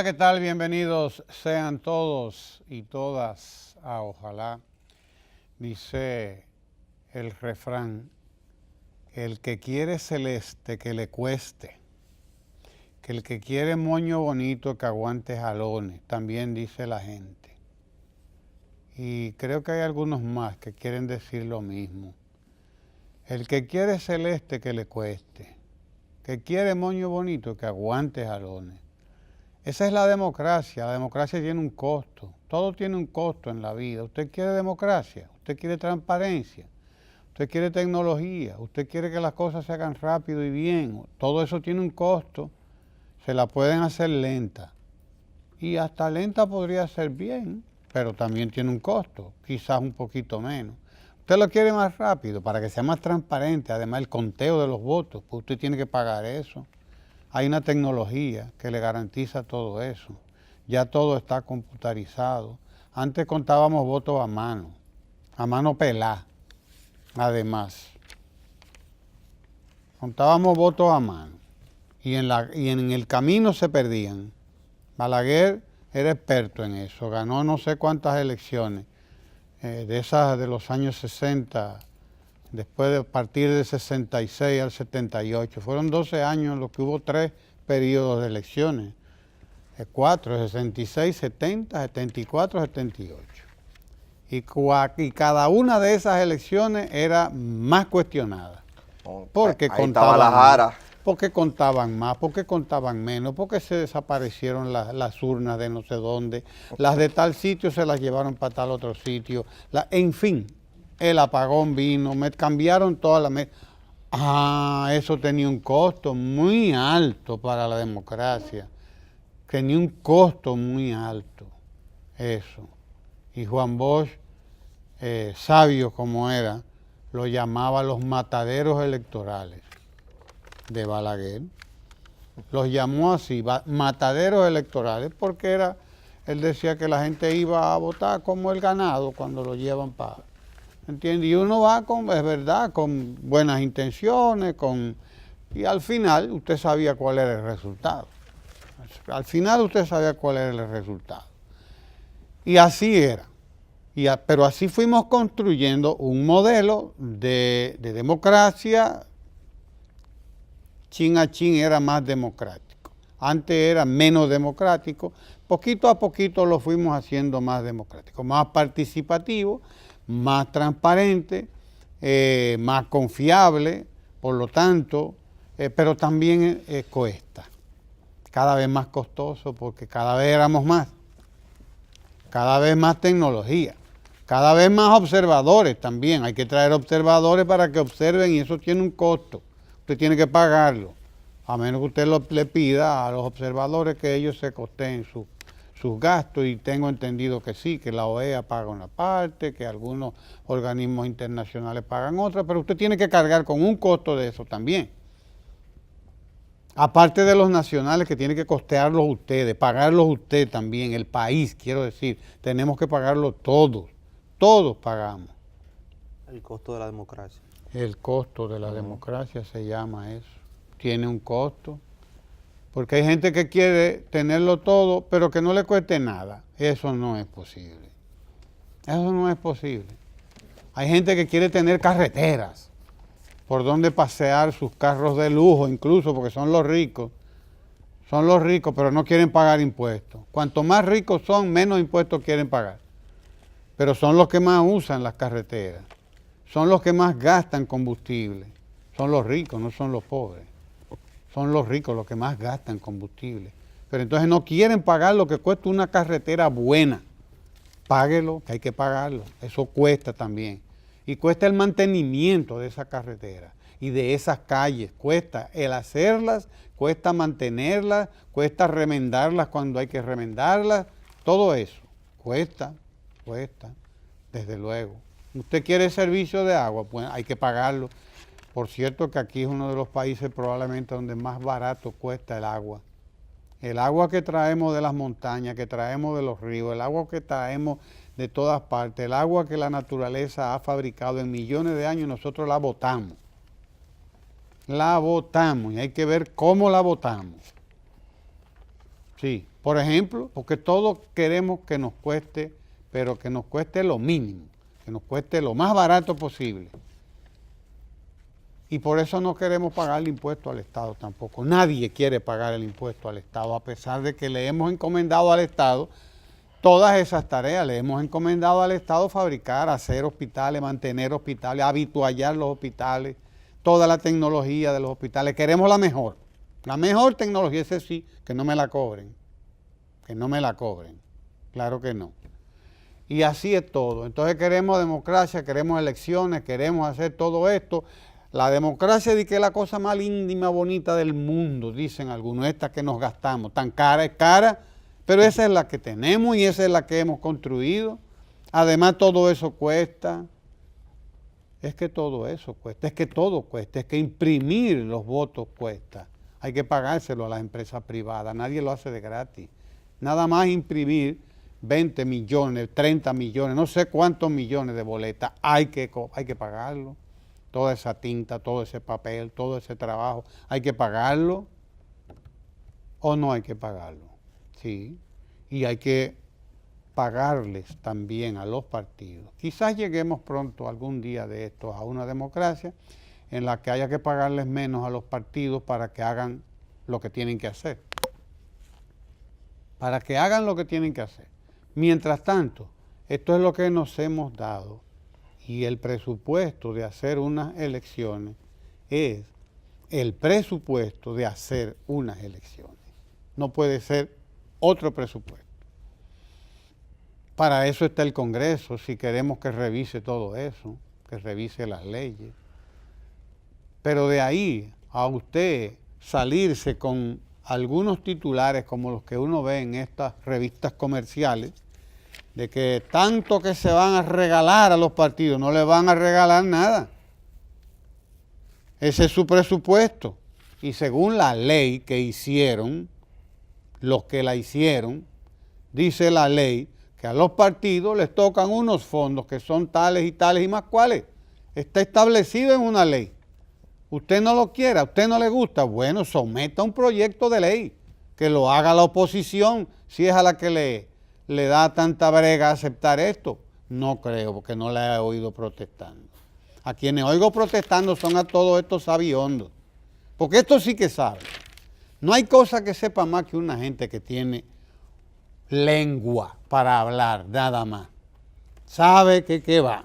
Hola, ¿qué tal? Bienvenidos sean todos y todas a Ojalá. Dice el refrán, el que quiere celeste que le cueste, que el que quiere moño bonito que aguante jalones, también dice la gente. Y creo que hay algunos más que quieren decir lo mismo. El que quiere celeste que le cueste, que quiere moño bonito que aguante jalones. Esa es la democracia tiene un costo, todo tiene un costo en la vida. Usted quiere democracia, usted quiere transparencia, usted quiere tecnología, usted quiere que las cosas se hagan rápido y bien, todo eso tiene un costo, se la pueden hacer lenta y hasta lenta podría ser bien, pero también tiene un costo, quizás un poquito menos. Usted lo quiere más rápido para que sea más transparente, además el conteo de los votos, pues usted tiene que pagar eso. Hay una tecnología que le garantiza todo eso. Ya todo está computarizado. Antes contábamos votos a mano pelada, además. Contábamos votos a mano y en el camino se perdían. Balaguer era experto en eso, ganó no sé cuántas elecciones, de esas de los años 60, después de partir del 66 al 78. Fueron 12 años en los que hubo 3 periodos de elecciones. 4, 66, 70, 74, 78. Y cada una de esas elecciones era más cuestionada. Porque contaban más, porque contaban menos, porque se desaparecieron las urnas de no sé dónde, las de tal sitio se las llevaron para tal otro sitio, en fin. El apagón vino, me cambiaron todas las... eso tenía un costo muy alto para la democracia. Tenía un costo muy alto, eso. Y Juan Bosch, sabio como era, lo llamaba los mataderos electorales de Balaguer. Los llamó así, mataderos electorales, porque él decía que la gente iba a votar como el ganado cuando lo llevan para... ¿Entiendes? Y uno va es verdad, con buenas intenciones, y al final usted sabía cuál era el resultado. Al final usted sabía cuál era el resultado. Y así era. Pero así fuimos construyendo un modelo de democracia. Chin a chin era más democrático. Antes era menos democrático. Poquito a poquito lo fuimos haciendo más democrático, más participativo, más transparente, más confiable, por lo tanto, pero también cuesta, cada vez más costoso porque cada vez éramos más, cada vez más tecnología, cada vez más observadores también, hay que traer observadores para que observen y eso tiene un costo, usted tiene que pagarlo, a menos que usted le pida a los observadores que ellos se costeen sus gastos, y tengo entendido que sí, que la OEA paga una parte, que algunos organismos internacionales pagan otra, pero usted tiene que cargar con un costo de eso también. Aparte de los nacionales que tiene que costearlos ustedes, pagarlos usted también, el país, quiero decir, tenemos que pagarlo todos pagamos. El costo de la democracia. El costo de la democracia se llama eso, tiene un costo. Porque hay gente que quiere tenerlo todo, pero que no le cueste nada. Eso no es posible. Eso no es posible. Hay gente que quiere tener carreteras por donde pasear sus carros de lujo, incluso porque son los ricos. Son los ricos, pero no quieren pagar impuestos. Cuanto más ricos son, menos impuestos quieren pagar. Pero son los que más usan las carreteras. Son los que más gastan combustible. Son los ricos, no son los pobres. Son los ricos los que más gastan combustible. Pero entonces no quieren pagar lo que cuesta una carretera buena. Páguelo, que hay que pagarlo. Eso cuesta también. Y cuesta el mantenimiento de esa carretera y de esas calles. Cuesta el hacerlas, cuesta mantenerlas, cuesta remendarlas cuando hay que remendarlas. Todo eso cuesta, desde luego. ¿Usted quiere servicio de agua? Pues hay que pagarlo. Por cierto que aquí es uno de los países probablemente donde más barato cuesta el agua. El agua que traemos de las montañas, que traemos de los ríos, el agua que traemos de todas partes, el agua que la naturaleza ha fabricado en millones de años, nosotros la botamos. La botamos y hay que ver cómo la botamos. Sí, Por ejemplo, porque todos queremos que nos cueste, pero que nos cueste lo mínimo, que nos cueste lo más barato posible. Y por eso no queremos pagar el impuesto al Estado tampoco. Nadie quiere pagar el impuesto al Estado, a pesar de que le hemos encomendado al Estado todas esas tareas. Le hemos encomendado al Estado fabricar, hacer hospitales, mantener hospitales, habituallar los hospitales, toda la tecnología de los hospitales. Queremos la mejor tecnología, ese sí, que no me la cobren, que no me la cobren, claro que no. Y así es todo. Entonces queremos democracia, queremos elecciones, queremos hacer todo esto. La democracia es la cosa más linda y más bonita del mundo, dicen algunos, esta que nos gastamos, tan cara es cara, pero esa es la que tenemos y esa es la que hemos construido. Además todo eso cuesta, es que todo eso cuesta, es que todo cuesta, es que imprimir los votos cuesta. Hay que pagárselo a las empresas privadas, nadie lo hace de gratis. Nada más imprimir 20 millones, 30 millones, no sé cuántos millones de boletas, hay que pagarlo. Toda esa tinta, todo ese papel, todo ese trabajo, ¿hay que pagarlo o no hay que pagarlo? Sí, y hay que pagarles también a los partidos. Quizás lleguemos pronto algún día de esto a una democracia en la que haya que pagarles menos a los partidos para que hagan lo que tienen que hacer. Para que hagan lo que tienen que hacer. Mientras tanto, esto es lo que nos hemos dado. Y el presupuesto de hacer unas elecciones es el presupuesto de hacer unas elecciones. No puede ser otro presupuesto. Para eso está el Congreso, si queremos que revise todo eso, que revise las leyes. Pero de ahí a usted salirse con algunos titulares como los que uno ve en estas revistas comerciales, de que tanto que se van a regalar a los partidos, no les van a regalar nada. Ese es su presupuesto. Y según la ley que hicieron, los que la hicieron, dice la ley que a los partidos les tocan unos fondos que son tales y más cuales. Está establecido en una ley. Usted no lo quiere, a usted no le gusta, bueno, someta un proyecto de ley, que lo haga la oposición, si es a la que le da tanta brega aceptar esto. No creo, porque no la he oído protestando. A quienes oigo protestando son a todos estos sabiondos, porque estos sí que saben. No hay cosa que sepa más que una gente que tiene lengua para hablar, nada más. Sabe que qué va.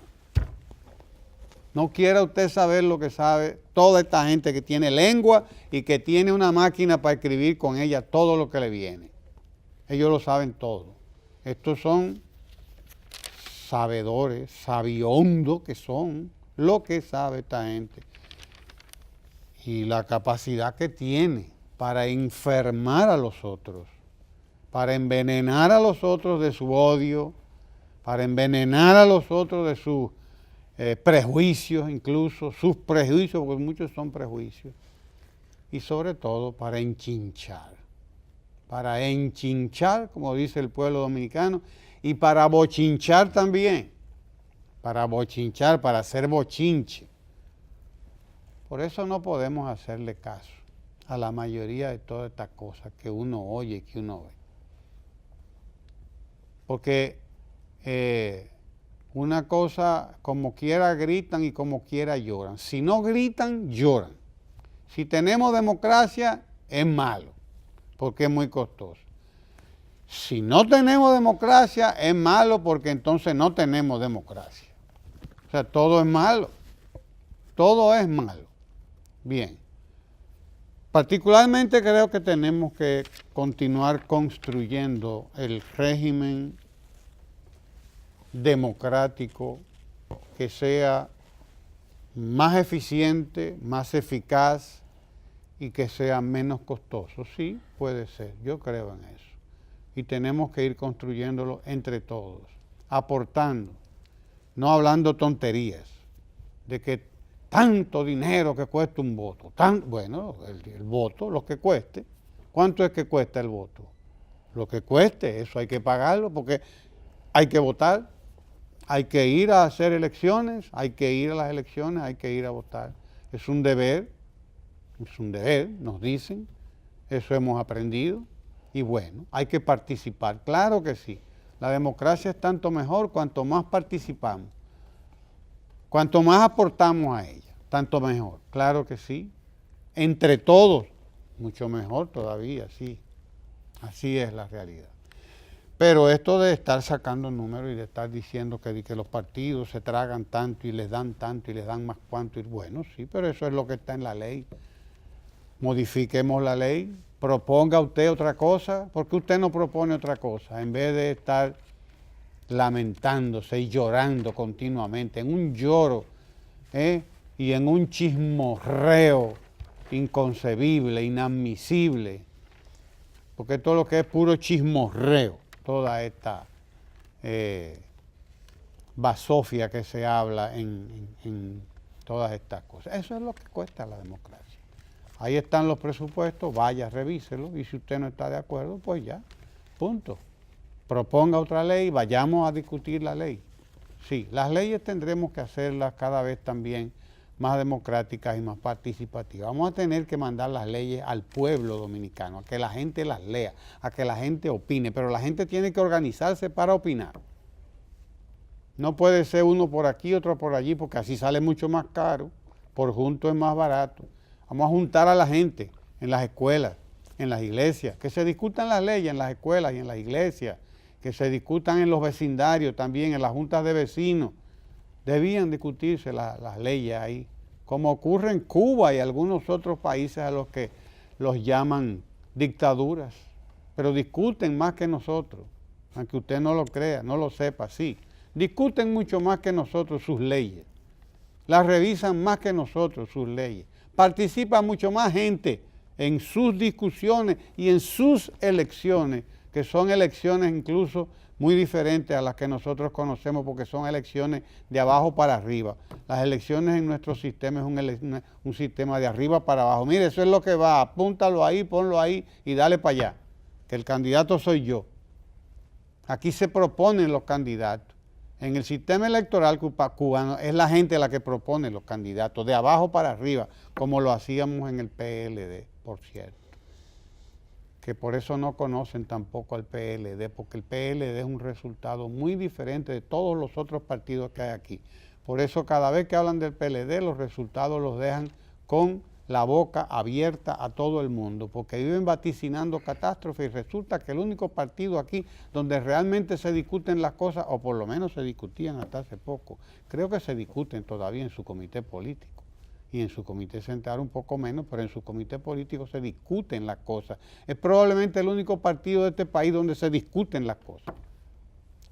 No quiera usted saber lo que sabe toda esta gente que tiene lengua y que tiene una máquina para escribir con ella todo lo que le viene. Ellos lo saben todo. Estos son sabedores, sabiondos que son lo que sabe esta gente. Y la capacidad que tiene para enfermar a los otros, para envenenar a los otros de su odio, para envenenar a los otros de sus prejuicios, incluso sus prejuicios, porque muchos son prejuicios, y sobre todo para enchinchar, como dice el pueblo dominicano, y para bochinchar también, para hacer bochinche. Por eso no podemos hacerle caso a la mayoría de todas estas cosas que uno oye y que uno ve. Porque una cosa, como quiera gritan y como quiera lloran. Si no gritan, lloran. Si tenemos democracia, es malo, porque es muy costoso. Si no tenemos democracia, es malo porque entonces no tenemos democracia. O sea, todo es malo. Todo es malo. Bien. Particularmente creo que tenemos que continuar construyendo el régimen democrático que sea más eficiente, más eficaz y que sea menos costoso. Sí, puede ser, yo creo en eso. Y tenemos que ir construyéndolo entre todos, aportando, no hablando tonterías, de que tanto dinero que cuesta un voto. Bueno, el voto, lo que cueste. ¿Cuánto es que cuesta el voto? Lo que cueste, eso hay que pagarlo porque hay que votar. Hay que ir a hacer elecciones, hay que ir a las elecciones, hay que ir a votar. Es un deber, nos dicen, eso hemos aprendido Y bueno, hay que participar, claro que sí. La democracia es tanto mejor cuanto más participamos, cuanto más aportamos a ella, tanto mejor, claro que sí. Entre todos, mucho mejor todavía, sí. Así es la realidad. Pero esto de estar sacando números y de estar diciendo que los partidos se tragan tanto y les dan tanto y les dan más cuanto, y bueno, sí, pero eso es lo que está en la ley. Modifiquemos la ley, proponga usted otra cosa, porque usted no propone otra cosa, en vez de estar lamentándose y llorando continuamente, en un lloro y en un chismorreo inconcebible, inadmisible, porque todo lo que es puro chismorreo, toda esta basofia que se habla en todas estas cosas. Eso es lo que cuesta la democracia. Ahí están los presupuestos, vaya, revíselo, y si usted no está de acuerdo, pues ya, punto. Proponga otra ley, vayamos a discutir la ley. Sí, las leyes tendremos que hacerlas cada vez también más democráticas y más participativas. Vamos a tener que mandar las leyes al pueblo dominicano, a que la gente las lea, a que la gente opine, pero la gente tiene que organizarse para opinar. No puede ser uno por aquí, otro por allí, porque así sale mucho más caro, por junto es más barato. Vamos a juntar a la gente en las escuelas, en las iglesias, que se discutan las leyes en las escuelas y en las iglesias, que se discutan en los vecindarios también, en las juntas de vecinos. Debían discutirse las leyes ahí, como ocurre en Cuba y algunos otros países a los que los llaman dictaduras, pero discuten más que nosotros, aunque usted no lo crea, no lo sepa, sí. Discuten mucho más que nosotros sus leyes, las revisan más que nosotros sus leyes, participa mucho más gente en sus discusiones y en sus elecciones, que son elecciones incluso muy diferentes a las que nosotros conocemos porque son elecciones de abajo para arriba. Las elecciones en nuestro sistema es un sistema de arriba para abajo. Mire, eso es lo que va, apúntalo ahí, ponlo ahí y dale para allá, que el candidato soy yo. Aquí se proponen los candidatos. En el sistema electoral cubano es la gente la que propone los candidatos, de abajo para arriba, como lo hacíamos en el PLD, por cierto. Que por eso no conocen tampoco al PLD, porque el PLD es un resultado muy diferente de todos los otros partidos que hay aquí. Por eso cada vez que hablan del PLD, los resultados los dejan con la boca abierta a todo el mundo, porque viven vaticinando catástrofes y resulta que el único partido aquí donde realmente se discuten las cosas, o por lo menos se discutían hasta hace poco, creo que se discuten todavía en su comité político y en su comité central un poco menos, pero en su comité político se discuten las cosas. Es probablemente el único partido de este país donde se discuten las cosas,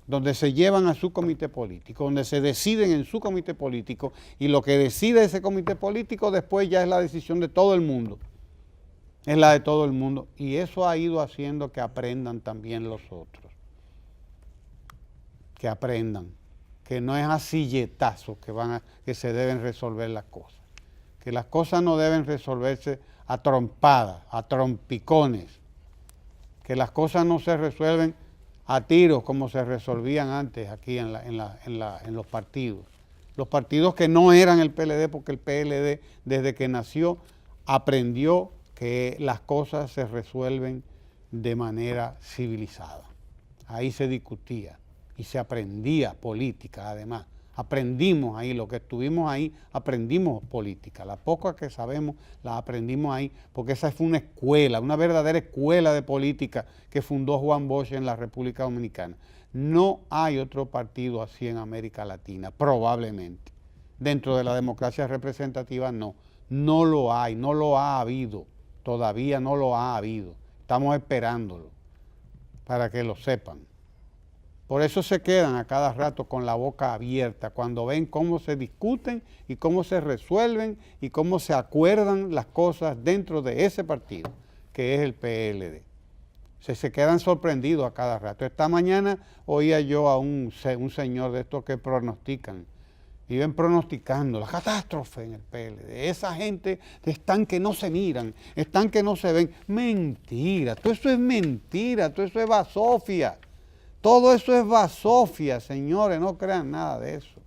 donde se llevan a su comité político, donde se deciden en su comité político y lo que decide ese comité político después ya es la decisión de todo el mundo, es la de todo el mundo y eso ha ido haciendo que aprendan también los otros, que aprendan, que no es a silletazos que se deben resolver las cosas, que las cosas no deben resolverse a trompadas, a trompicones, que las cosas no se resuelven a tiros como se resolvían antes aquí en los partidos. Los partidos que no eran el PLD, porque el PLD desde que nació aprendió que las cosas se resuelven de manera civilizada. Ahí se discutía y se aprendía política además. Aprendimos ahí, lo que estuvimos ahí, aprendimos política. La poca que sabemos la aprendimos ahí, porque esa fue una escuela, una verdadera escuela de política que fundó Juan Bosch en la República Dominicana. No hay otro partido así en América Latina, probablemente. Dentro de la democracia representativa no lo hay, no lo ha habido, todavía no lo ha habido. Estamos esperándolo para que lo sepan. Por eso se quedan a cada rato con la boca abierta cuando ven cómo se discuten y cómo se resuelven y cómo se acuerdan las cosas dentro de ese partido, que es el PLD. Se quedan sorprendidos a cada rato. Esta mañana oía yo a un señor de estos que pronostican, viven pronosticando la catástrofe en el PLD. Esa gente están que no se miran, están que no se ven. Mentira, todo eso es mentira, todo eso es basofia. Todo eso es basofia, señores, no crean nada de eso.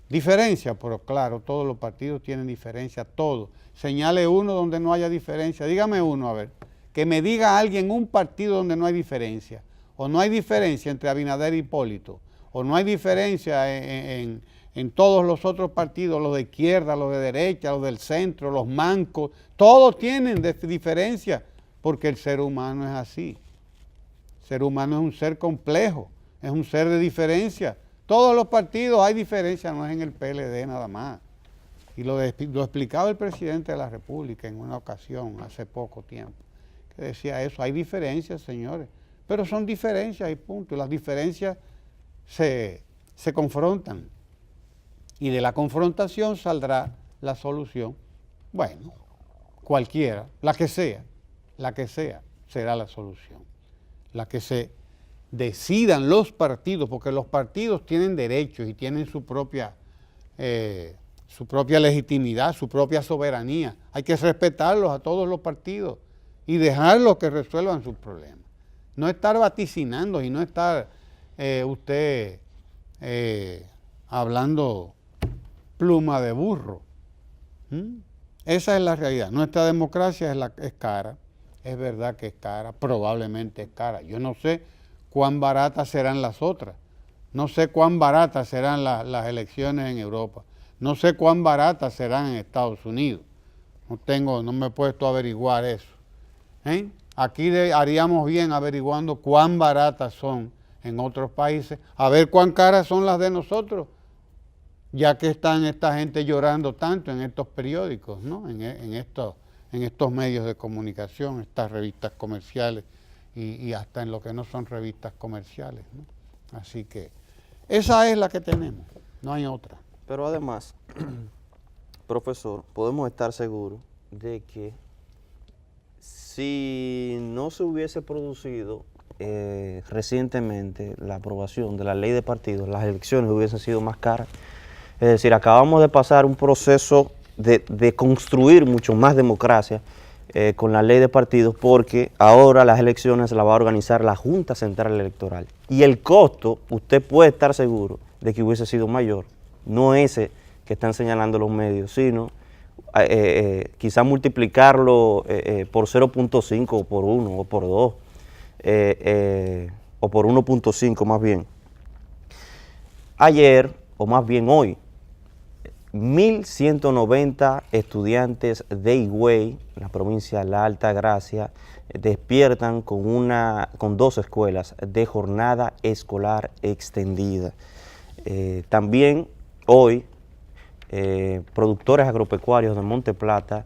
Diferencia, pero claro, todos los partidos tienen diferencia, todos. Señale uno donde no haya diferencia. Dígame uno, a ver, que me diga alguien un partido donde no hay diferencia, o no hay diferencia entre Abinader y Hipólito, o no hay diferencia en todos los otros partidos, los de izquierda, los de derecha, los del centro, los mancos, todos tienen diferencia, porque el ser humano es así. El ser humano es un ser complejo, es un ser de diferencia. Todos los partidos hay diferencia, no es en el PLD nada más. Y lo explicaba el presidente de la República en una ocasión, hace poco tiempo, que decía eso, hay diferencias, señores, pero son diferencias y punto. Las diferencias se confrontan y de la confrontación saldrá la solución. Bueno, cualquiera, la que sea, será la solución. La que se decidan los partidos, porque los partidos tienen derechos y tienen su propia legitimidad, su propia soberanía. Hay que respetarlos a todos los partidos y dejarlos que resuelvan sus problemas. No estar vaticinando y no estar usted hablando pluma de burro. Esa es la realidad. Nuestra democracia es cara, es verdad que es cara, probablemente es cara. Yo no sé cuán baratas serán las otras, no sé cuán baratas serán las elecciones en Europa, no sé cuán baratas serán en Estados Unidos. No me he puesto a averiguar eso. Aquí haríamos bien averiguando cuán baratas son en otros países, a ver cuán caras son las de nosotros, ya que están esta gente llorando tanto en estos periódicos, ¿no? en estos medios de comunicación, estas revistas comerciales y hasta en lo que no son revistas comerciales, ¿no? Así que esa es la que tenemos, no hay otra. Pero además, profesor, podemos estar seguros de que si no se hubiese producido recientemente la aprobación de la ley de partidos, las elecciones hubiesen sido más caras. Es decir, acabamos de pasar un proceso de construir mucho más democracia con la ley de partidos, porque ahora las elecciones las va a organizar la Junta Central Electoral. Y el costo, usted puede estar seguro de que hubiese sido mayor, no ese que están señalando los medios, sino quizá multiplicarlo por 0.5 o por 1 o por 2 o por 1.5 más bien. Ayer, o más bien hoy, 1.190 estudiantes de Higüey, en la provincia de La Altagracia, despiertan con 2 escuelas de jornada escolar extendida. También hoy, productores agropecuarios de Monte Plata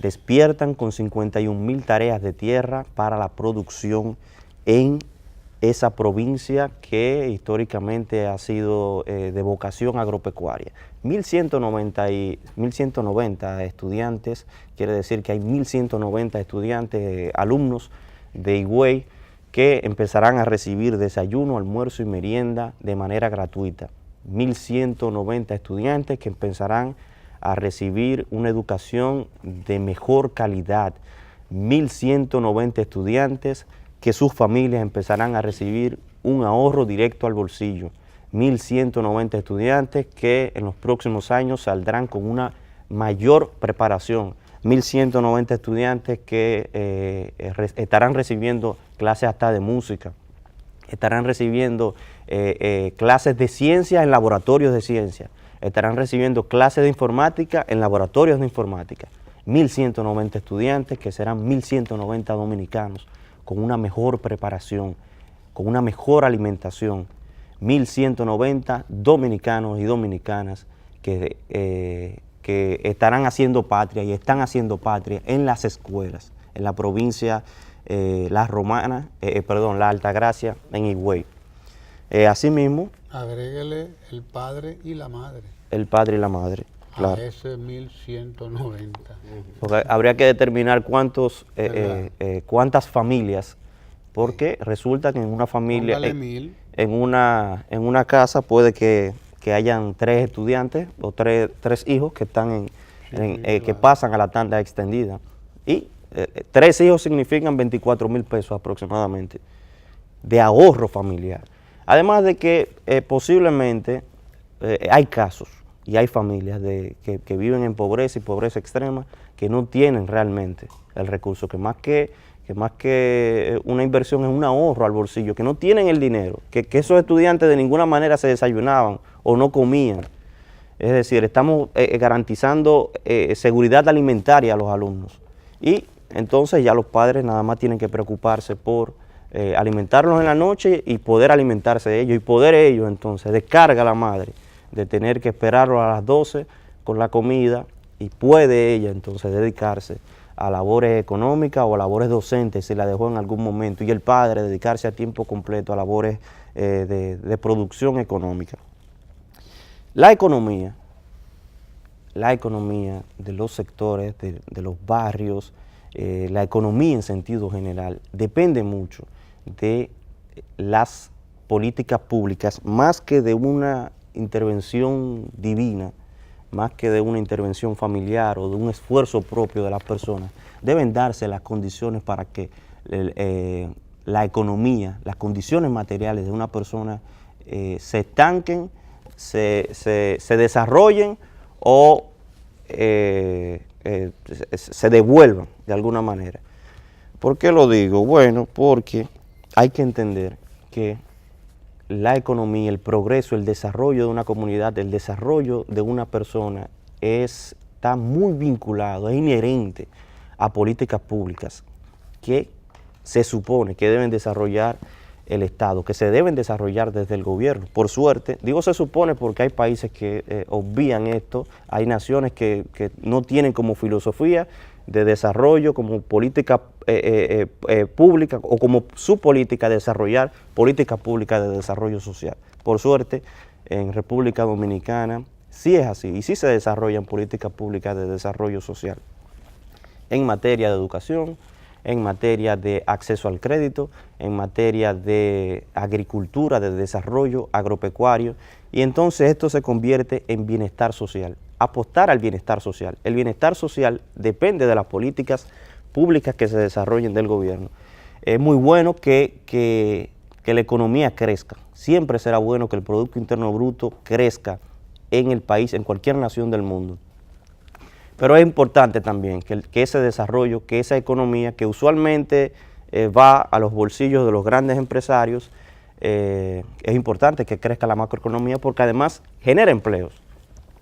despiertan con 51.000 tareas de tierra para la producción en esa provincia que históricamente ha sido de vocación agropecuaria. 1.190 estudiantes, quiere decir que hay 1.190 estudiantes, alumnos de Higüey, que empezarán a recibir desayuno, almuerzo y merienda de manera gratuita. 1.190 estudiantes que empezarán a recibir una educación de mejor calidad. 1.190 estudiantes que sus familias empezarán a recibir un ahorro directo al bolsillo. 1.190 estudiantes que en los próximos años saldrán con una mayor preparación. 1.190 estudiantes que estarán recibiendo clases hasta de música, estarán recibiendo clases de ciencia en laboratorios de ciencia, estarán recibiendo clases de informática en laboratorios de informática. 1.190 estudiantes que serán 1.190 dominicanos con una mejor preparación, con una mejor alimentación. 1.190 dominicanos y dominicanas que estarán haciendo patria y están haciendo patria en las escuelas, en la provincia La Altagracia, en Higüey. Asimismo, agréguele el padre y la madre. El padre y la madre, claro. A ese 1.190. Porque habría que determinar cuántas familias, porque resulta que en una familia, en una casa puede que hayan 3 estudiantes o tres hijos que están que pasan a la tanda extendida. Y 3 hijos significan 24.000 pesos aproximadamente de ahorro familiar. Además de que posiblemente hay casos y hay familias que viven en pobreza y pobreza extrema que no tienen realmente el recurso, que más que que más que una inversión es un ahorro al bolsillo, que no tienen el dinero, que esos estudiantes de ninguna manera se desayunaban o no comían. Es decir, estamos garantizando seguridad alimentaria a los alumnos. Y entonces ya los padres nada más tienen que preocuparse por alimentarlos en la noche y poder alimentarse de ellos, y poder ellos entonces, descarga la madre de tener que esperarlo a las 12 con la comida, y puede ella entonces dedicarse a labores económicas o a labores docentes si la dejó en algún momento, y el padre dedicarse a tiempo completo a labores de producción económica. La economía de los sectores, de los barrios, la economía en sentido general, depende mucho de las políticas públicas, más que de una intervención divina, más que de una intervención familiar o de un esfuerzo propio de las personas. Deben darse las condiciones para que la economía, las condiciones materiales de una persona se estanquen, se desarrollen o se devuelvan de alguna manera. ¿Por qué lo digo? Bueno, porque hay que entender que la economía, el progreso, el desarrollo de una comunidad, el desarrollo de una persona está muy vinculado, es inherente a políticas públicas que se supone que deben desarrollar el Estado, que se deben desarrollar desde el gobierno. Por suerte, digo se supone porque hay países que obvian esto, hay naciones que no tienen como filosofía de desarrollo, como política pública o como su política desarrollar políticas públicas de desarrollo social. Por suerte, en República Dominicana sí es así y sí se desarrollan políticas públicas de desarrollo social en materia de educación, en materia de acceso al crédito, en materia de agricultura, de desarrollo agropecuario, y entonces esto se convierte en bienestar social. Apostar al bienestar social. El bienestar social depende de las políticas públicas que se desarrollen del gobierno. Es muy bueno que la economía crezca. Siempre será bueno que el Producto Interno Bruto crezca en el país, en cualquier nación del mundo. Pero es importante también que ese desarrollo, que esa economía, que usualmente va a los bolsillos de los grandes empresarios, es importante que crezca la macroeconomía porque además genera empleos.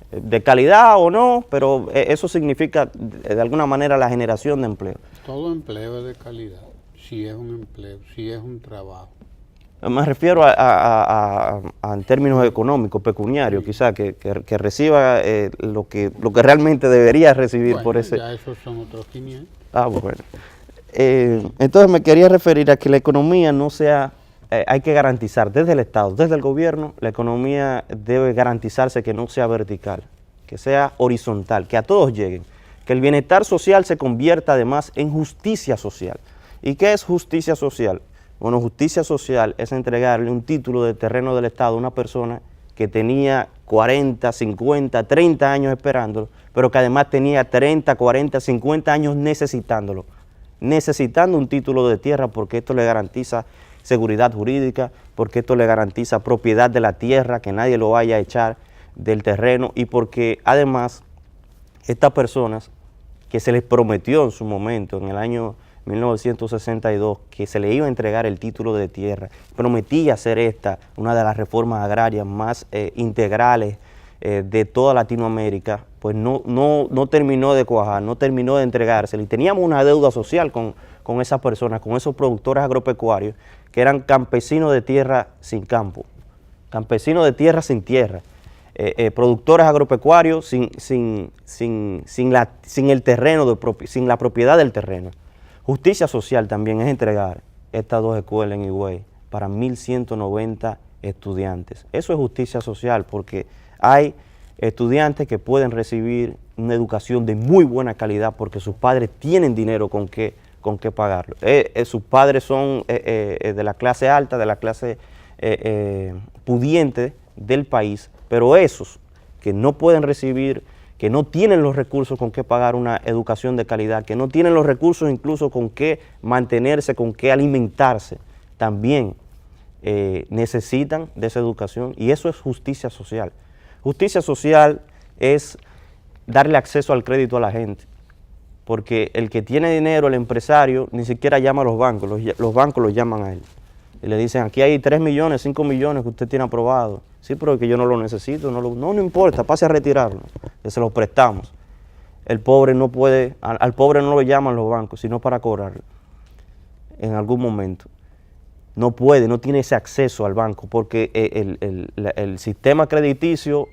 De calidad o no, pero eso significa de alguna manera la generación de empleo. Todo empleo es de calidad, si es un empleo, si es un trabajo. Me refiero en términos económicos, pecuniarios, quizás, que reciba lo que realmente debería recibir, Bueno, por ese. Ya esos son otros 500. Bueno. Entonces me quería referir a que la economía no sea, hay que garantizar desde el Estado, desde el gobierno, la economía debe garantizarse que no sea vertical, que sea horizontal, que a todos lleguen, que el bienestar social se convierta además en justicia social. ¿Y qué es justicia social? Bueno, justicia social es entregarle un título de terreno del Estado a una persona que tenía 40, 50, 30 años esperándolo, pero que además tenía 30, 40, 50 años necesitando un título de tierra, porque esto le garantiza seguridad jurídica, porque esto le garantiza propiedad de la tierra, que nadie lo vaya a echar del terreno, y porque además estas personas que se les prometió en su momento, en el año 1962, que se le iba a entregar el título de tierra, prometía hacer esta una de las reformas agrarias más integrales de toda Latinoamérica, pues no terminó de cuajar, no terminó de entregarse, y teníamos una deuda social con esas personas, con esos productores agropecuarios, que eran campesinos de tierra sin campo, campesinos de tierra sin tierra, productores agropecuarios sin el terreno, sin la propiedad del terreno. Justicia social también es entregar estas 2 escuelas en Higüey para 1.190 estudiantes. Eso es justicia social porque hay estudiantes que pueden recibir una educación de muy buena calidad porque sus padres tienen dinero con qué pagarlo. Sus padres son de la clase alta, de la clase pudiente del país, pero esos que no pueden recibir, que no tienen los recursos con qué pagar una educación de calidad, que no tienen los recursos incluso con qué mantenerse, con qué alimentarse, también necesitan de esa educación, y eso es justicia social. Justicia social es darle acceso al crédito a la gente. porque el que tiene dinero, el empresario, ni siquiera llama a los bancos, los bancos los llaman a él. Y le dicen, aquí hay 3 millones, 5 millones que usted tiene aprobado. Sí, pero es que yo no lo necesito, no importa, pase a retirarlo, que se los prestamos. El pobre no puede, al pobre no lo llaman los bancos, sino para cobrarlo en algún momento. No puede, no tiene ese acceso al banco porque el sistema crediticio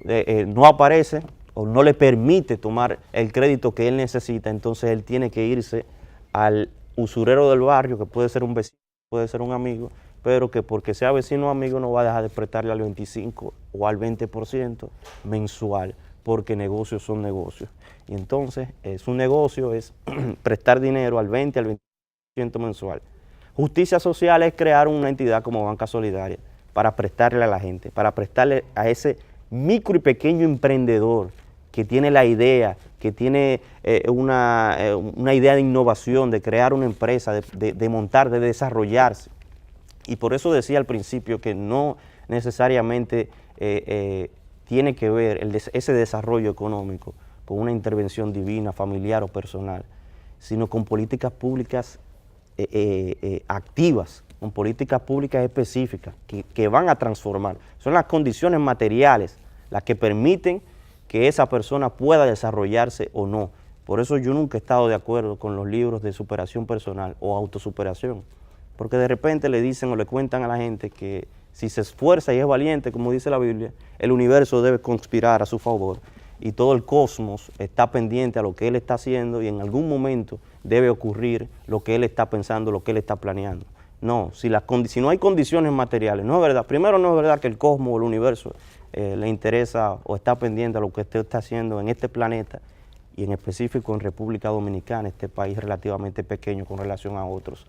no aparece o no le permite tomar el crédito que él necesita, entonces él tiene que irse al usurero del barrio, que puede ser un vecino, puede ser un amigo, pero que porque sea vecino o amigo no va a dejar de prestarle al 25 o al 20% mensual, porque negocios son negocios. Y entonces su negocio es prestar dinero al 20 al 20% mensual. Justicia social es crear una entidad como Banca Solidaria para prestarle a la gente, para prestarle a ese micro y pequeño emprendedor que tiene la idea, que tiene una idea de innovación, de crear una empresa, de montar, de desarrollarse. Y por eso decía al principio que no necesariamente tiene que ver ese desarrollo económico con una intervención divina, familiar o personal, sino con políticas públicas activas, con políticas públicas específicas que van a transformar. Son las condiciones materiales las que permiten que esa persona pueda desarrollarse o no. Por eso yo nunca he estado de acuerdo con los libros de superación personal o autosuperación, porque de repente le dicen o le cuentan a la gente que si se esfuerza y es valiente, como dice la Biblia, el universo debe conspirar a su favor y todo el cosmos está pendiente a lo que él está haciendo y en algún momento debe ocurrir lo que él está pensando, lo que él está planeando. No, si no hay condiciones materiales, no es verdad. Primero, no es verdad que el cosmos o el universo le interesa o está pendiente a lo que usted está haciendo en este planeta y en específico en República Dominicana, este país relativamente pequeño con relación a otros.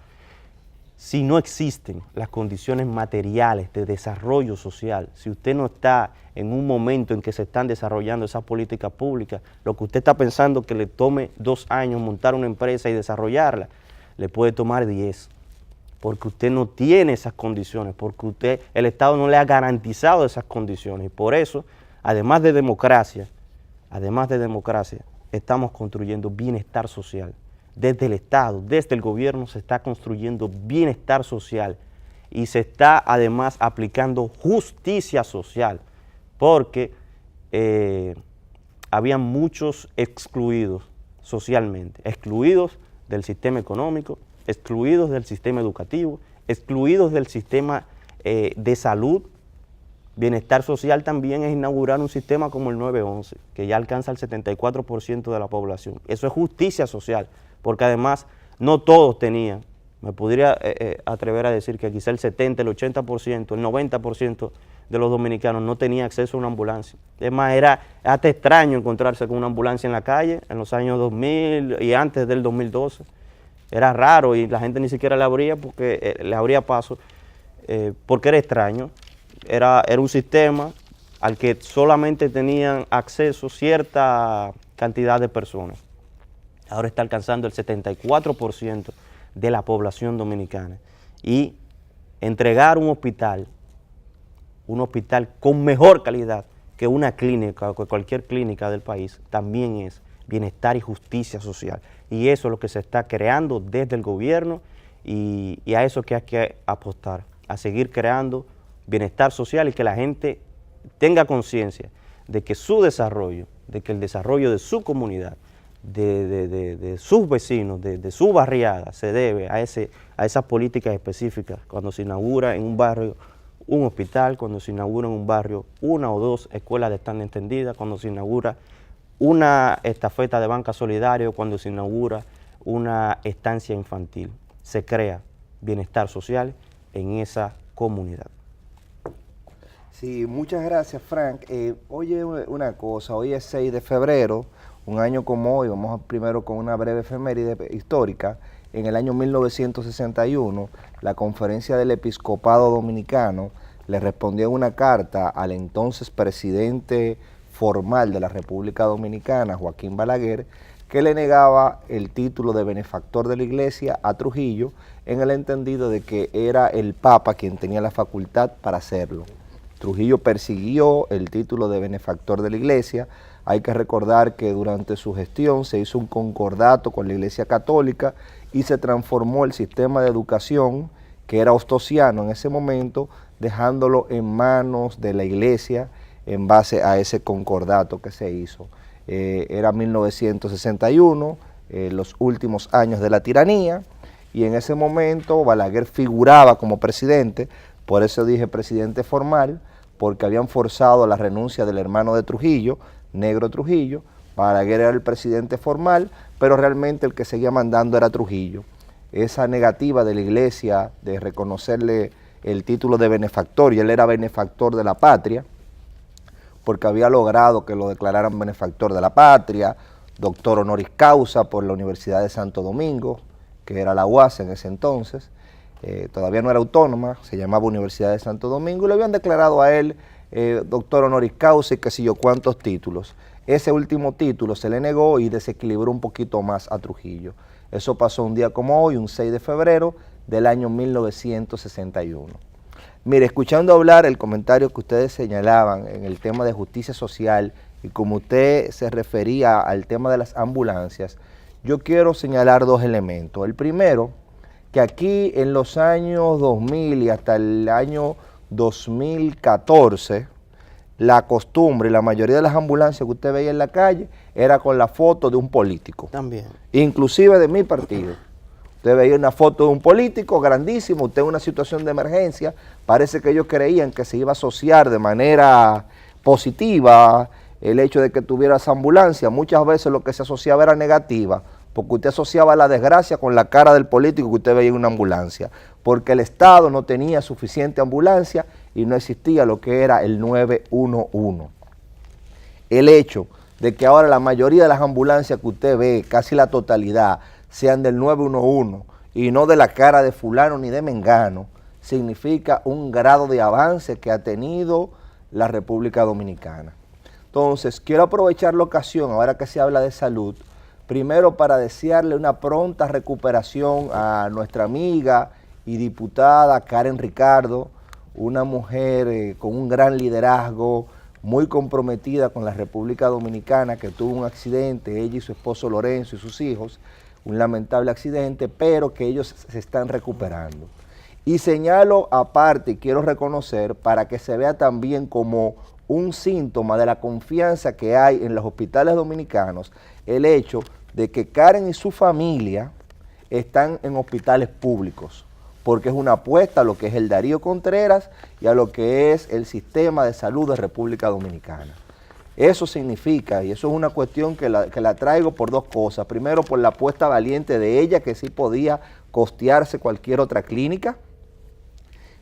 Si no existen las condiciones materiales de desarrollo social, si usted no está en un momento en que se están desarrollando esas políticas públicas, lo que usted está pensando que le tome 2 años montar una empresa y desarrollarla, le puede tomar 10, porque usted no tiene esas condiciones, porque el Estado no le ha garantizado esas condiciones. Y por eso, además de democracia, estamos construyendo bienestar social. Desde el Estado, desde el gobierno se está construyendo bienestar social y se está además aplicando justicia social, porque había muchos excluidos socialmente, excluidos del sistema económico, excluidos del sistema educativo, excluidos del sistema de salud. Bienestar social también es inaugurar un sistema como el 911, que ya alcanza el 74% de la población. Eso es justicia social, porque además no todos tenían, me podría atrever a decir que quizá el 70, el 80%, el 90% de los dominicanos no tenía acceso a una ambulancia. Es más, era hasta extraño encontrarse con una ambulancia en la calle en los años 2000 y antes del 2012. Era raro y la gente ni siquiera le abría paso porque era extraño. Era un sistema al que solamente tenían acceso cierta cantidad de personas. Ahora está alcanzando el 74% de la población dominicana. Y entregar un hospital con mejor calidad que una clínica o que cualquier clínica del país, también es bienestar y justicia social. Y eso es lo que se está creando desde el gobierno y a eso que hay que apostar, a seguir creando bienestar social y que la gente tenga conciencia de que su desarrollo, de que el desarrollo de su comunidad, de sus vecinos, de su barriada, se debe a esas políticas específicas. Cuando se inaugura en un barrio un hospital, cuando se inaugura en un barrio 1 o 2 escuelas de estándar extendida, cuando se inaugura una estafeta de banca solidaria, cuando se inaugura una estancia infantil, se crea bienestar social en esa comunidad. Sí, muchas gracias, Frank. Oye, una cosa, hoy es 6 de febrero, un año como hoy, vamos primero con una breve efeméride histórica. En el año 1961, la Conferencia del Episcopado Dominicano le respondió una carta al entonces presidente formal de la República Dominicana, Joaquín Balaguer, que le negaba el título de benefactor de la Iglesia a Trujillo, en el entendido de que era el Papa quien tenía la facultad para hacerlo. Trujillo persiguió el título de benefactor de la Iglesia Hay que recordar que durante su gestión se hizo un concordato con la Iglesia Católica y se transformó el sistema de educación, que era ostosiano en ese momento, dejándolo en manos de la Iglesia en base a ese concordato que se hizo. Era 1961, los últimos años de la tiranía, y en ese momento Balaguer figuraba como presidente, por eso dije presidente formal, porque habían forzado la renuncia del hermano de Trujillo, Negro Trujillo. Balaguer era el presidente formal, pero realmente el que seguía mandando era Trujillo. Esa negativa de la Iglesia de reconocerle el título de benefactor, y él era benefactor de la patria, porque había logrado que lo declararan benefactor de la patria, doctor honoris causa por la Universidad de Santo Domingo, que era la UAS en ese entonces, todavía no era autónoma, se llamaba Universidad de Santo Domingo, y le habían declarado a él doctor honoris causa y qué sé yo cuántos títulos. Ese último título se le negó y desequilibró un poquito más a Trujillo. Eso pasó un día como hoy, un 6 de febrero del año 1961. Mire, escuchando hablar el comentario que ustedes señalaban en el tema de justicia social y como usted se refería al tema de las ambulancias, yo quiero señalar dos elementos. El primero, que aquí en los años 2000 y hasta el año 2014, la costumbre, la mayoría de las ambulancias que usted veía en la calle era con la foto de un político. También. Inclusive de mi partido. Usted veía una foto de un político grandísimo, usted en una situación de emergencia, parece que ellos creían que se iba a asociar de manera positiva el hecho de que tuviera esa ambulancia. Muchas veces lo que se asociaba era negativa, porque usted asociaba la desgracia con la cara del político que usted veía en una ambulancia, porque el Estado no tenía suficiente ambulancia y no existía lo que era el 911. El hecho de que ahora la mayoría de las ambulancias que usted ve, casi la totalidad, sean del 911 y no de la cara de fulano ni de mengano, significa un grado de avance que ha tenido la República Dominicana. Entonces, quiero aprovechar la ocasión, ahora que se habla de salud, primero para desearle una pronta recuperación a nuestra amiga y diputada Karen Ricardo, una mujer con un gran liderazgo, muy comprometida con la República Dominicana, que tuvo un accidente, ella y su esposo Lorenzo y sus hijos, un lamentable accidente, pero que ellos se están recuperando. Y señalo aparte, y quiero reconocer, para que se vea también como un síntoma de la confianza que hay en los hospitales dominicanos, el hecho de que Karen y su familia están en hospitales públicos, porque es una apuesta a lo que es el Darío Contreras y a lo que es el sistema de salud de República Dominicana. Eso significa, y eso es una cuestión que la traigo por dos cosas. Primero, por la apuesta valiente de ella, que sí podía costearse cualquier otra clínica,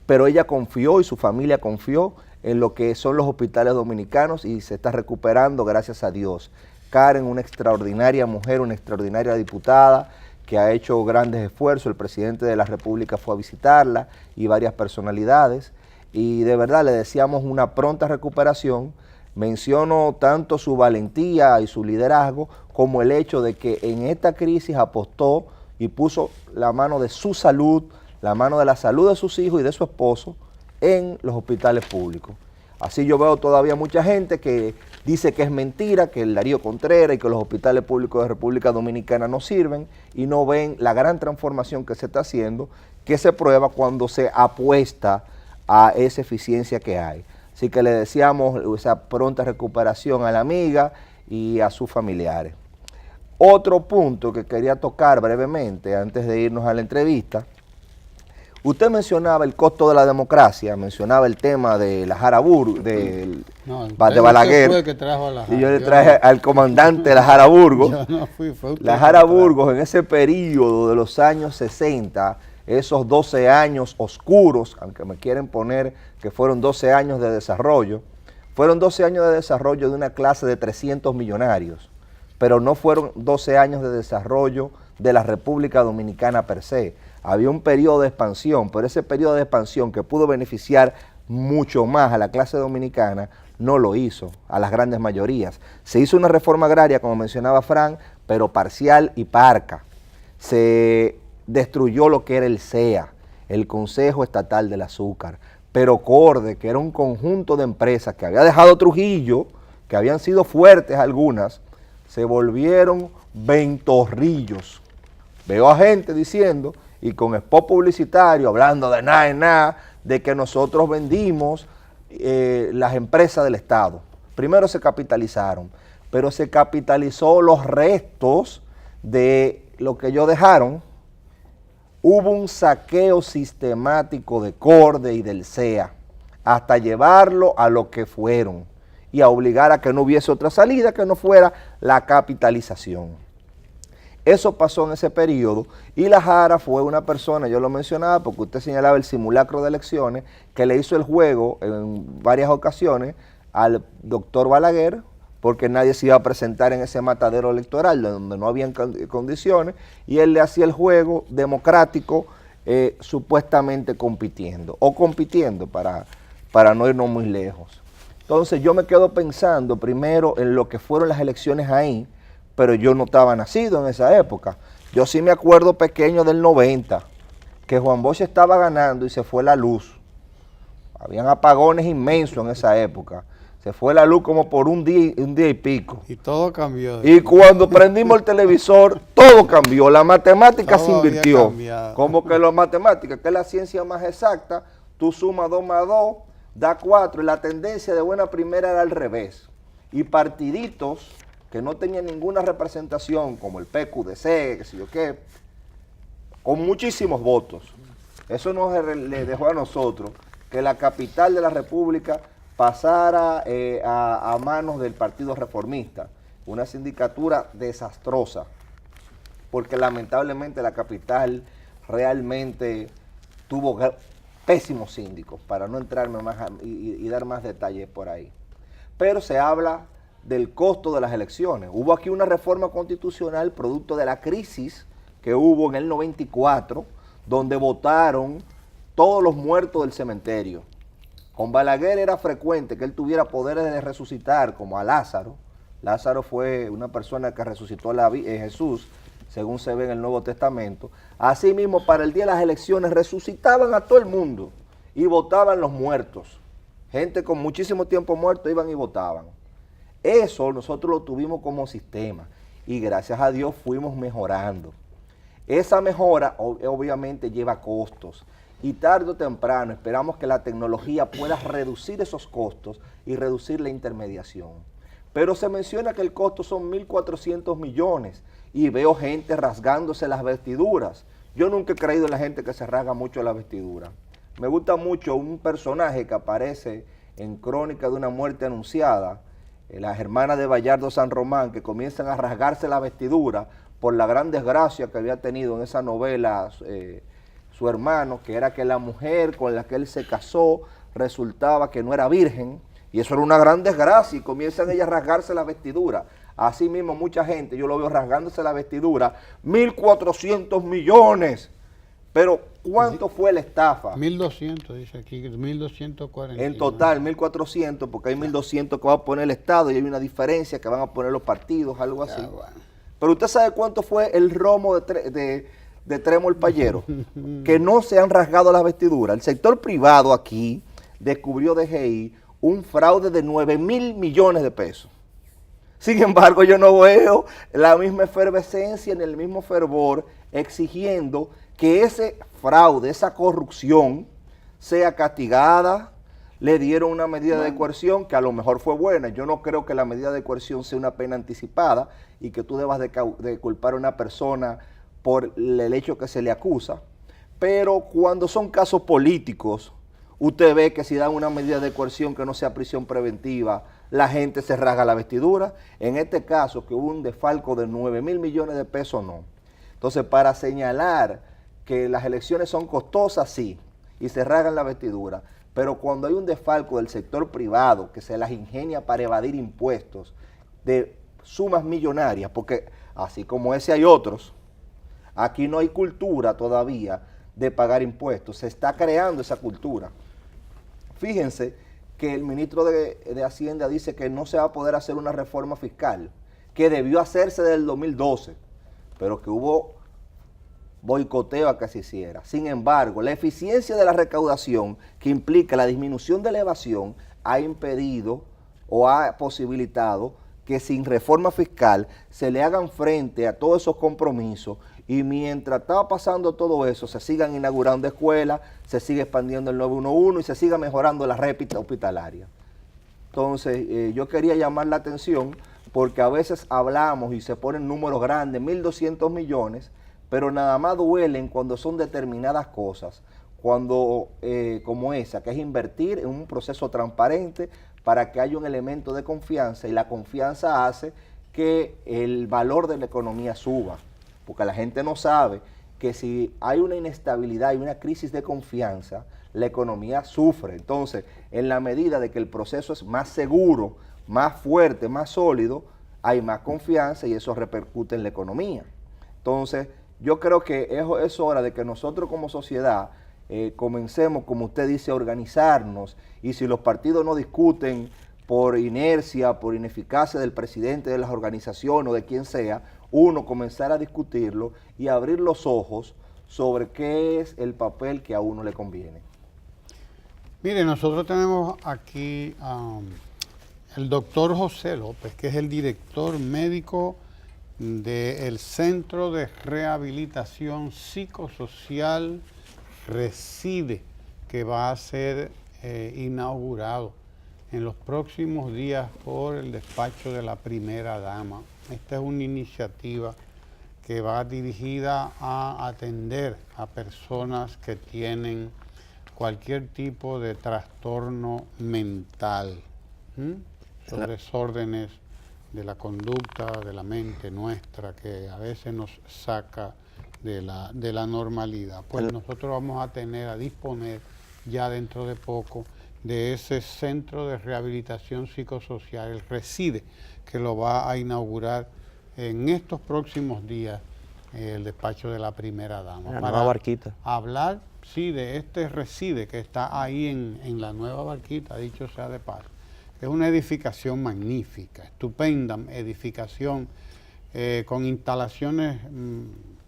pero ella confió y su familia confió en lo que son los hospitales dominicanos y se está recuperando, gracias a Dios. Karen, una extraordinaria mujer, una extraordinaria diputada, que ha hecho grandes esfuerzos. El presidente de la República fue a visitarla y varias personalidades, y de verdad le deseamos una pronta recuperación. Menciono tanto su valentía y su liderazgo como el hecho de que en esta crisis apostó y puso la mano de su salud, la mano de la salud de sus hijos y de su esposo en los hospitales públicos. Así yo veo todavía mucha gente que dice que es mentira, que el Darío Contreras y que los hospitales públicos de República Dominicana no sirven y no ven la gran transformación que se está haciendo, que se prueba cuando se apuesta a esa eficiencia que hay. Así que le deseamos esa pronta recuperación a la amiga y a sus familiares. Otro punto que quería tocar brevemente antes de irnos a la entrevista. Usted mencionaba el costo de la democracia, mencionaba el tema de la Jara Burgos, de Balaguer, fue que trajo a la Jara. y yo le traje al comandante de la Jara Burgos. Yo no fui, fue usted La Jara Burgos en ese periodo de los años 60, esos 12 años oscuros, aunque me quieren poner que fueron 12 años de desarrollo, fueron 12 años de desarrollo de una clase de 300 millonarios, pero no fueron 12 años de desarrollo de la República Dominicana per se. Había un periodo de expansión, pero ese periodo de expansión que pudo beneficiar mucho más a la clase dominicana, no lo hizo a las grandes mayorías. Se hizo una reforma agraria, como mencionaba Fran, pero parcial y parca. Se destruyó lo que era el CEA, el Consejo Estatal del Azúcar, pero Corde, que era un conjunto de empresas que había dejado Trujillo, que habían sido fuertes algunas, se volvieron ventorrillos. Veo a gente diciendo, y con spot publicitario, hablando de nada en nada, de que nosotros vendimos las empresas del Estado. Primero se capitalizaron, pero se capitalizó los restos de lo que ellos dejaron. Hubo un saqueo sistemático de CORDE y del CEA, hasta llevarlo a lo que fueron y a obligar a que no hubiese otra salida que no fuera la capitalización. Eso pasó en ese periodo y la Jara fue una persona, yo lo mencionaba porque usted señalaba el simulacro de elecciones, que le hizo el juego en varias ocasiones al doctor Balaguer, porque nadie se iba a presentar en ese matadero electoral donde no habían condiciones, y él le hacía el juego democrático supuestamente compitiendo para no irnos muy lejos. Entonces yo me quedo pensando primero en lo que fueron las elecciones ahí, pero yo no estaba nacido en esa época. Yo sí me acuerdo pequeño del 90, que Juan Bosch estaba ganando y se fue la luz. Habían apagones inmensos en esa época. Se fue la luz como por un día y pico. Y todo cambió. Y cuando prendimos el televisor, todo cambió. La matemática Todo se invirtió. cambiado. Como que la matemática, que es la ciencia más exacta, tú sumas 2 más 2, da 4. Y la tendencia de buena primera era al revés. Y partiditos que no tenían ninguna representación, como el PQDC, qué sé yo qué, con muchísimos votos. Eso nos le dejó a nosotros que la capital de la República pasara a manos del Partido Reformista, una sindicatura desastrosa, porque lamentablemente la capital realmente tuvo pésimos síndicos, para no entrarme más y dar más detalles por ahí. Pero se habla del costo de las elecciones. Hubo aquí una reforma constitucional producto de la crisis que hubo en el 94, donde votaron todos los muertos del cementerio. Con Balaguer era frecuente que él tuviera poderes de resucitar, como a Lázaro. Lázaro fue una persona que resucitó a Jesús, según se ve en el Nuevo Testamento. Asimismo, para el día de las elecciones resucitaban a todo el mundo y votaban los muertos. Gente con muchísimo tiempo muerto iban y votaban. Eso nosotros lo tuvimos como sistema y gracias a Dios fuimos mejorando. Esa mejora obviamente lleva costos. Y tarde o temprano esperamos que la tecnología pueda reducir esos costos y reducir la intermediación. Pero se menciona que el costo son 1.400 millones y veo gente rasgándose las vestiduras. Yo nunca he creído en la gente que se rasga mucho la vestidura. Me gusta mucho un personaje que aparece en Crónica de una muerte anunciada, las hermanas de Bayardo San Román, que comienzan a rasgarse la vestidura por la gran desgracia que había tenido en esa novela su hermano, que era que la mujer con la que él se casó resultaba que no era virgen, y eso era una gran desgracia, y comienzan ellas a rasgarse la vestidura. Así mismo mucha gente, yo lo veo rasgándose la vestidura, 1.400 millones. Pero, ¿cuánto fue la estafa? 1.200, dice aquí, 1.240. En total, 1.400, porque hay 1.200 que va a poner el Estado y hay una diferencia que van a poner los partidos, algo así. Bueno. Pero usted sabe cuánto fue el romo de Tremo el Payero, que no se han rasgado las vestiduras. El sector privado aquí descubrió DGI un fraude de 9.000 millones de pesos. Sin embargo, yo no veo la misma efervescencia ni el mismo fervor exigiendo que ese fraude, esa corrupción sea castigada. Le dieron una medida de coerción que a lo mejor fue buena. Yo no creo que la medida de coerción sea una pena anticipada y que tú debas de culpar a una persona por el hecho que se le acusa, pero cuando son casos políticos, usted ve que si dan una medida de coerción que no sea prisión preventiva, la gente se rasga la vestidura. En este caso, que hubo un desfalco de 9.000 millones de pesos, no. Entonces, para señalar que las elecciones son costosas, sí, y se rasgan la vestidura, pero cuando hay un desfalco del sector privado que se las ingenia para evadir impuestos de sumas millonarias, porque así como ese hay otros, aquí no hay cultura todavía de pagar impuestos, se está creando esa cultura. Fíjense que el ministro de Hacienda dice que no se va a poder hacer una reforma fiscal, que debió hacerse desde el 2012, pero que hubo boicoteo a que se hiciera. Sin embargo, la eficiencia de la recaudación, que implica la disminución de la evasión, ha impedido o ha posibilitado que sin reforma fiscal se le hagan frente a todos esos compromisos y mientras estaba pasando todo eso se sigan inaugurando escuelas, se sigue expandiendo el 911 y se siga mejorando la red hospitalaria. Entonces yo quería llamar la atención porque a veces hablamos y se ponen números grandes, 1.200 millones, pero nada más duelen cuando son determinadas cosas, cuando como esa, que es invertir en un proceso transparente para que haya un elemento de confianza, y la confianza hace que el valor de la economía suba, porque la gente no sabe que si hay una inestabilidad y una crisis de confianza, la economía sufre. Entonces, en la medida de que el proceso es más seguro, más fuerte, más sólido, hay más confianza y eso repercute en la economía. Entonces, yo creo que es hora de que nosotros como sociedad comencemos, como usted dice, a organizarnos, y si los partidos no discuten por inercia, por ineficacia del presidente de las organizaciones o de quien sea, uno comenzar a discutirlo y abrir los ojos sobre qué es el papel que a uno le conviene. Mire, nosotros tenemos aquí el doctor José López, que es el director médico del Centro de Rehabilitación Psicosocial Reside, que va a ser inaugurado en los próximos días por el despacho de la primera dama. Esta es una iniciativa que va dirigida a atender a personas que tienen cualquier tipo de trastorno mental, los desórdenes de la conducta, de la mente nuestra, que a veces nos saca de la normalidad. Pues nosotros vamos a disponer ya dentro de poco de ese centro de rehabilitación psicosocial, el Reside, que lo va a inaugurar en estos próximos días el despacho de la primera dama. La nueva Barquita. Hablar, sí, de este Reside que está ahí en la nueva Barquita, dicho sea de paso. Es una edificación magnífica, estupenda edificación, con instalaciones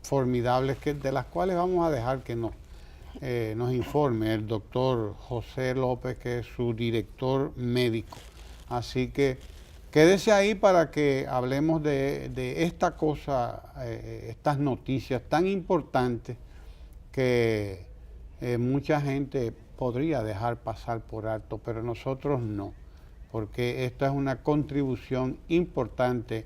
formidables, de las cuales vamos a dejar que nos informe el doctor José López, que es su director médico. Así que quédese ahí para que hablemos de esta cosa, estas noticias tan importantes que mucha gente podría dejar pasar por alto, pero nosotros no, porque esta es una contribución importante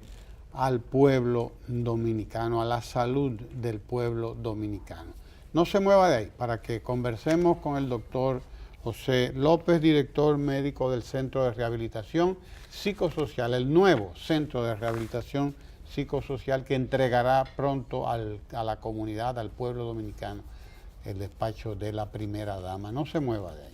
al pueblo dominicano, a la salud del pueblo dominicano. No se mueva de ahí para que conversemos con el doctor José López, director médico del Centro de Rehabilitación Psicosocial, el nuevo Centro de Rehabilitación Psicosocial que entregará pronto a la comunidad, al pueblo dominicano, el despacho de la primera dama. No se mueva de ahí.